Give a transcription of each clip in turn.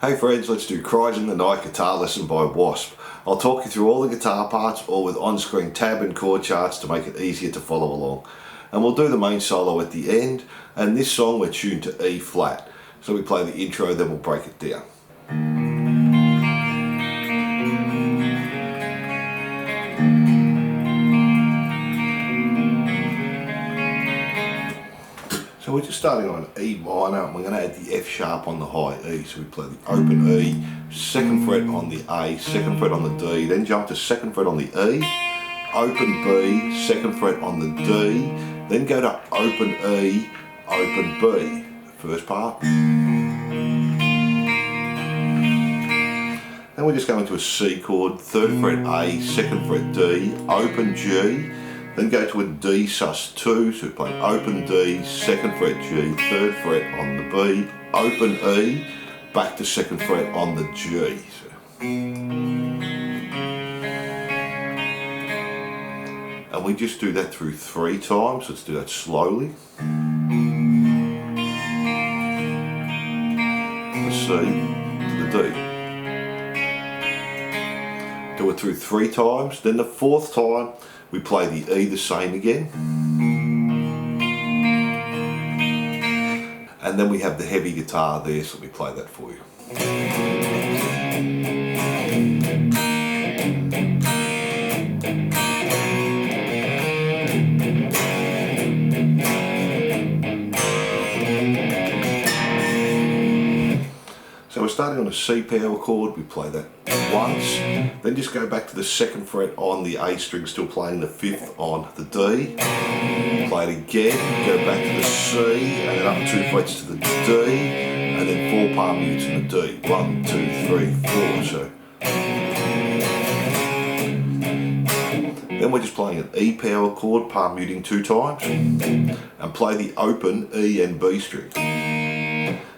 Hey friends, let's do Cries in the Night guitar lesson by Wasp. I'll talk you through all the guitar parts, all with on-screen tab and chord charts to make it easier to follow along. And we'll do the main solo at the end, and this song we're tuned to E flat. So we play the intro, then we'll break it down. So we're just starting on E minor, and we're going to add the F sharp on the high E. So we play the open E, second fret on the A, second fret on the D, then jump to second fret on the E, open B, second fret on the D, then go to open E, open B, the first part. Then we're just going to a C chord, third fret A, second fret D, open G, then go to a D sus2, so we play open D, second fret G, third fret on the B, open E, back to second fret on the G. And we just do that through 3 times. Let's do that slowly. The C to the D. Do it through 3 times. Then the 4th time we play the E the same again. And then we have the heavy guitar there, so let me play that for you. So we're starting on a C power chord, we play that once, then just go back to the second fret on the A string, still playing the 5th on the D, play it again, go back to the C, and then up 2 frets to the D, and then 4 palm mutes in the D, 1, 2, 3, 4, so. Then we're just playing an E power chord, palm muting 2 times, and play the open E and B string.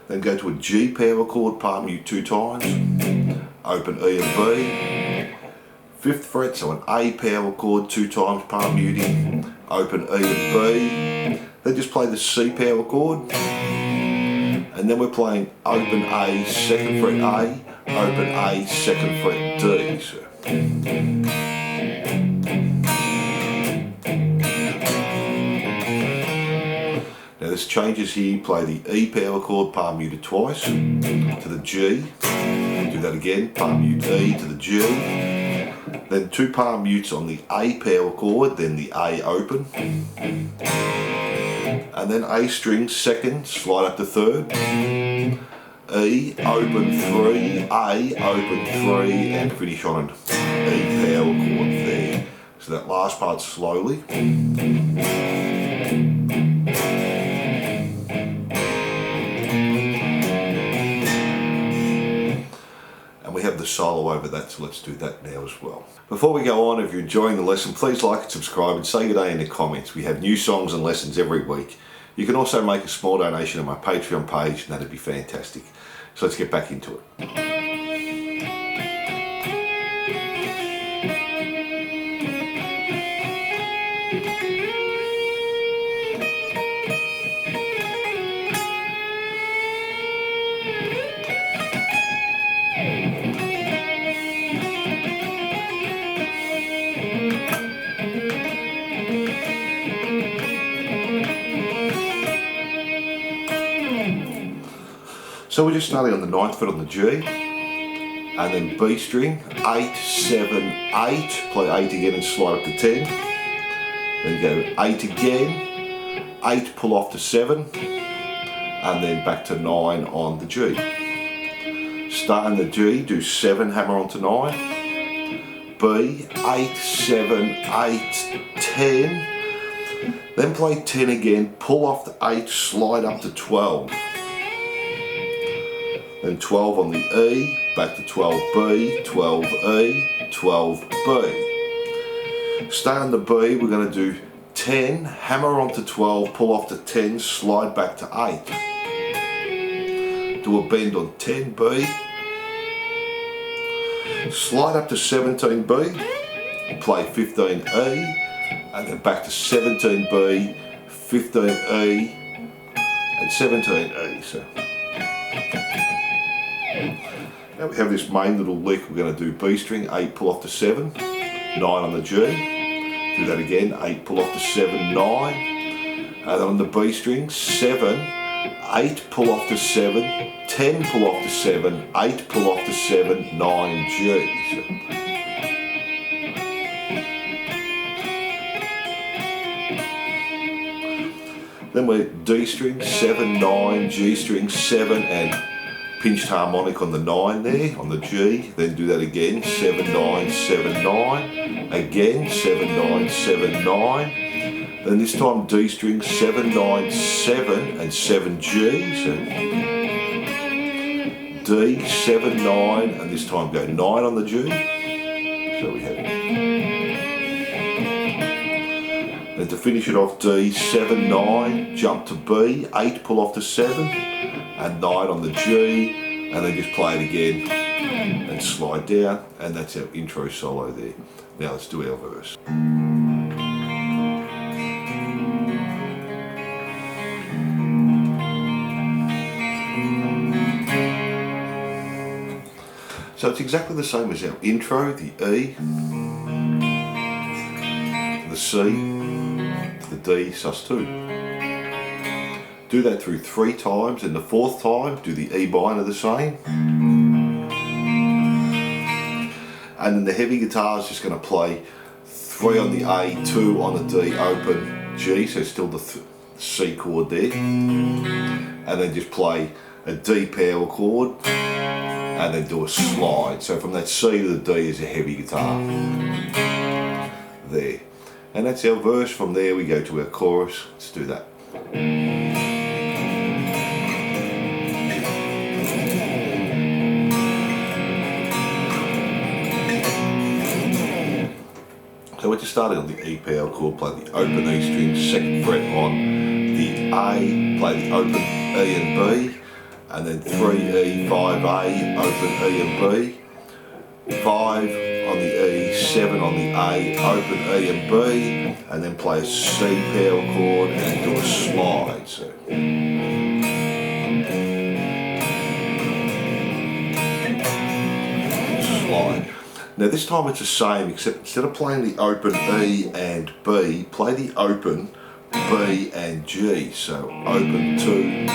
Then go to a G power chord, palm mute 2 times, open E and B, 5th fret, so an A power chord 2 times, palm muting, open E and B, then just play the C power chord, and then we're playing open A, second fret A, open A, second fret D. So. Now this changes here, play the E power chord, palm muted twice, to the G, do that again, palm mute E to the G, then 2 palm mutes on the A power chord, then the A open, and then A string second, slide up to 3rd, E open 3, A open 3, and finish on an E power chord there. So that last part slowly. We have the solo over that, so let's do that now as well. Before we go on, if you're enjoying the lesson, please like and subscribe and say good day in the comments. We have new songs and lessons every week. You can also make a small donation on my Patreon page, and that'd be fantastic. So let's get back into it. So we're just starting on the 9th fret on the G, and then B string, 8, 7, 8, play 8 again and slide up to 10, then go 8 again, 8 pull off to 7, and then back to 9 on the G. Start in the G, do 7, hammer on to 9, B, 8, 7, 8, 10, then play 10 again, pull off the 8, slide up to 12. Then 12 on the E, back to 12B, 12E, 12B. Stay on the B, we're going to do 10, hammer onto 12, pull off to 10, slide back to 8. Do a bend on 10B, slide up to 17B, play 15E, and then back to 17B, 15E, and 17E. So Now we have this main little lick. We're going to do B string, 8 pull off to 7, 9 on the G. Do that again, 8 pull off to 7, 9. And then on the B string, 7, 8 pull off to 7, 10 pull off to 7, 8 pull off to 7, 9 Gs. Then we're D string, 7, 9, G string, 7, and pinched harmonic on the 9 there, on the G. Then do that again, 7, 9, 7, 9. Again, 7, 9, 7, 9. Then this time D string, 7, 9, 7, and 7 Gs. D, 7, 9, and this time go 9 on the G. So we have. Then to finish it off, D, 7, 9, jump to B, 8 pull off to 7, and 9 on the G, and then just play it again and slide down, and that's our intro solo there. Now let's do our verse. So it's exactly the same as our intro, the E, the C, the D, sus2. Do that through 3 times, and the 4th time do the E minor the same. And then the heavy guitar is just going to play 3 on the A, 2 on the D, open G, so still the C chord there. And then just play a D power chord, and then do a slide. So from that C to the D is a heavy guitar. There. And that's our verse. From there we go to our chorus. Let's do that. So we're just starting on the E power chord, play the open E string, 2nd fret on the A, play the open E and B, and then 3E, 5A, open E and B, 5 on the E, 7 on the A, open E and B, and then play a C power chord and do a slide. So. Slide. Now this time it's the same, except instead of playing the open E and B, play the open B and G. So open 2,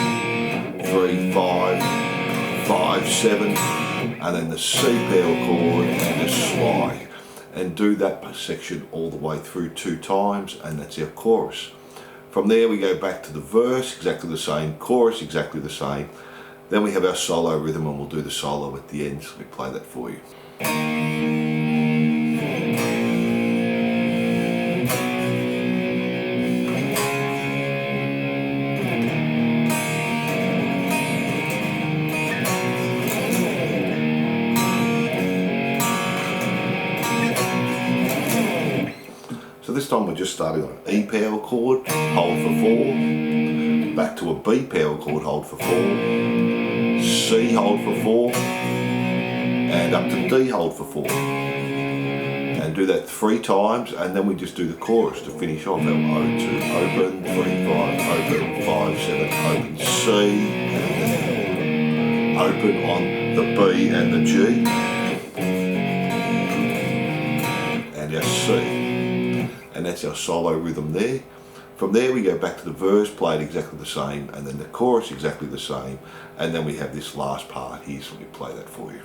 3, 5, 5, 7, and then the C power chord and a slide. And do that section all the way through 2 times, and that's our chorus. From there we go back to the verse, exactly the same, chorus exactly the same. Then we have our solo rhythm, and we'll do the solo at the end, so let me play that for you. So this time we're just starting on an E power chord, hold for 4, back to a B power chord, hold for 4, C, hold for 4, and up to D, hold for 4. And do that 3 times, and then we just do the chorus to finish off. Our O2, open, 3, 5, open, 5, 7, open, C, and then open on the B and the G, and our C. And that's our solo rhythm there. From there we go back to the verse, play it exactly the same, and then the chorus exactly the same, and then we have this last part here, so let me play that for you.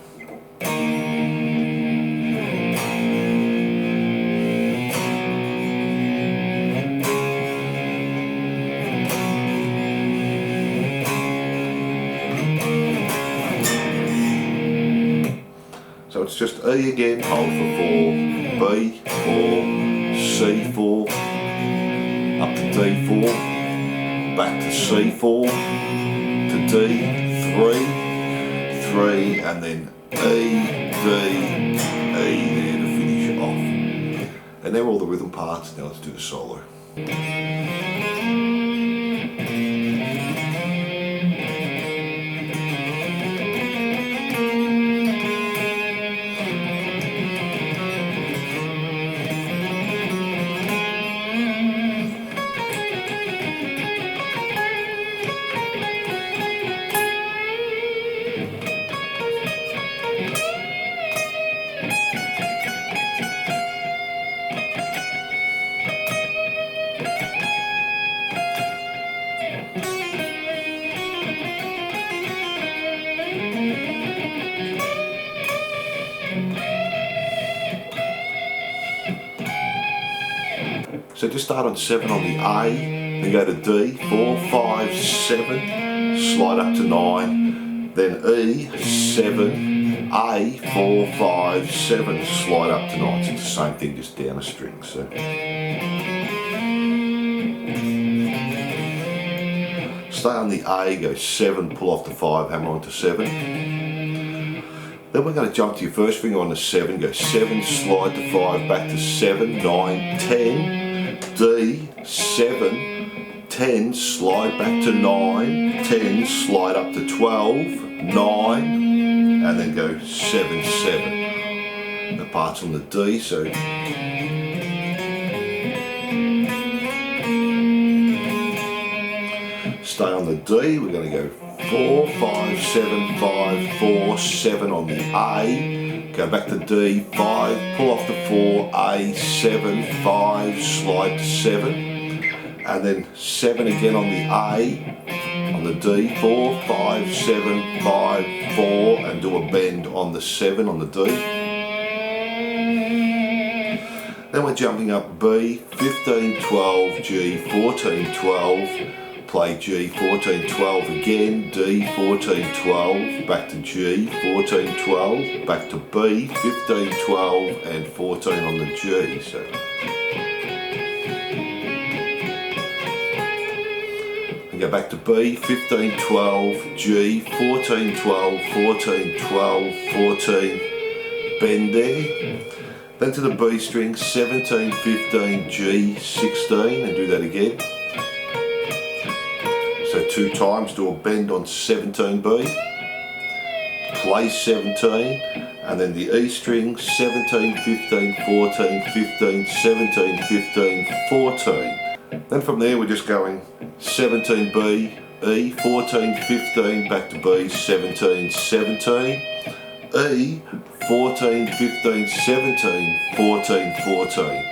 So it's just E again, hold for 4, B, 4, C4, up to D4, back to C4, to D3, 3, and then E, D, E there to finish it off. And they're all the rhythm parts. Now let's do the solo. So just start on 7 on the A, then go to D, 4, 5, 7, slide up to 9, then E, 7, A, 4, 5, 7, slide up to 9. So it's the same thing, just down a string. So stay on the A, go 7, pull off the 5, hammer onto 7. Then we're going to jump to your first finger on the 7, go 7, slide to 5, back to 7, 9, 10, D, 7, 10, slide back to 9, 10, slide up to 12, 9, and then go 7, 7. The part's on the D, so stay on the D, we're going to go 4, 5, 7, 5, 4, 7 on the A, go back to D, 5, pull off the 4, A, 7, 5, slide to 7, and then 7 again on the A, on the D, 4, 5, 7, 5, 4, and do a bend on the 7 on the D. Then we're jumping up B, 15, 12, G, 14, 12, play G, 14, 12 again, D, 14, 12, back to G, 14, 12, back to B, 15, 12, and 14 on the G. So and go back to B, 15, 12, G, 14, 12, 14, 12, 14, bend there. Then to the B string, 17, 15, G, 16, and do that again. So 2 times, do a bend on 17B, play 17, and then the E string, 17, 15, 14, 15, 17, 15, 14. Then from there we're just going 17B, E, 14, 15, back to B, 17, 17, E, 14, 15, 17, 14, 14.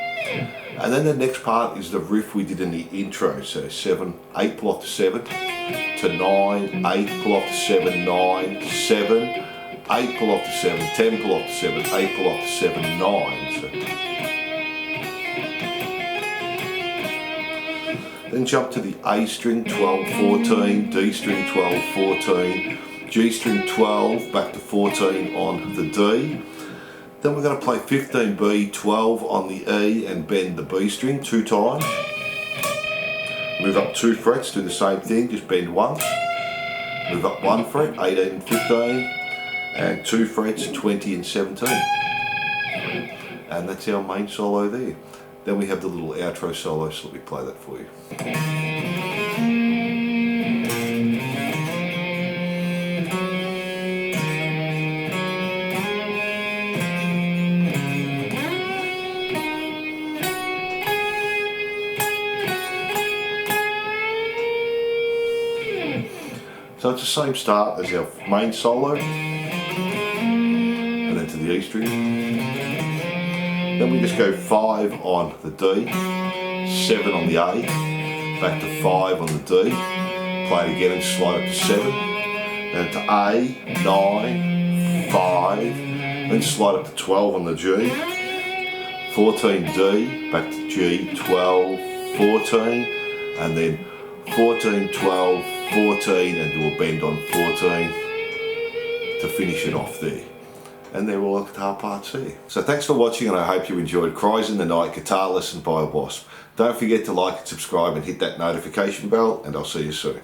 And then the next part is the riff we did in the intro. So 7, 8, pull off to 7, to 9, 8, pull off to 7, 9, 7, 8, pull off to 7, 10, pull off to 7, 8, pull off to 7, 9. So then jump to the A string, 12, 14, D string, 12, 14, G string 12, back to 14 on the D. Then we're going to play 15B, 12 on the E and bend the B string 2 times. Move up 2 frets, do the same thing, just bend once. Move up 1 fret, 18 and 15, and 2 frets, 20 and 17. And that's our main solo there. Then we have the little outro solo, so let me play that for you. So it's the same start as our main solo, and then to the E string. Then we just go 5 on the D, 7 on the A, back to 5 on the D, play it again and slide up to 7, then to A, 9, 5, then slide up to 12 on the G, 14 D, back to G, 12, 14, and then 14, 12, 14, and do a bend on 14 to finish it off there. And they're all the guitar parts there. So thanks for watching, and I hope you enjoyed Cries in the Night guitar lesson by Wasp. Don't forget to like and subscribe and hit that notification bell, and I'll see you soon.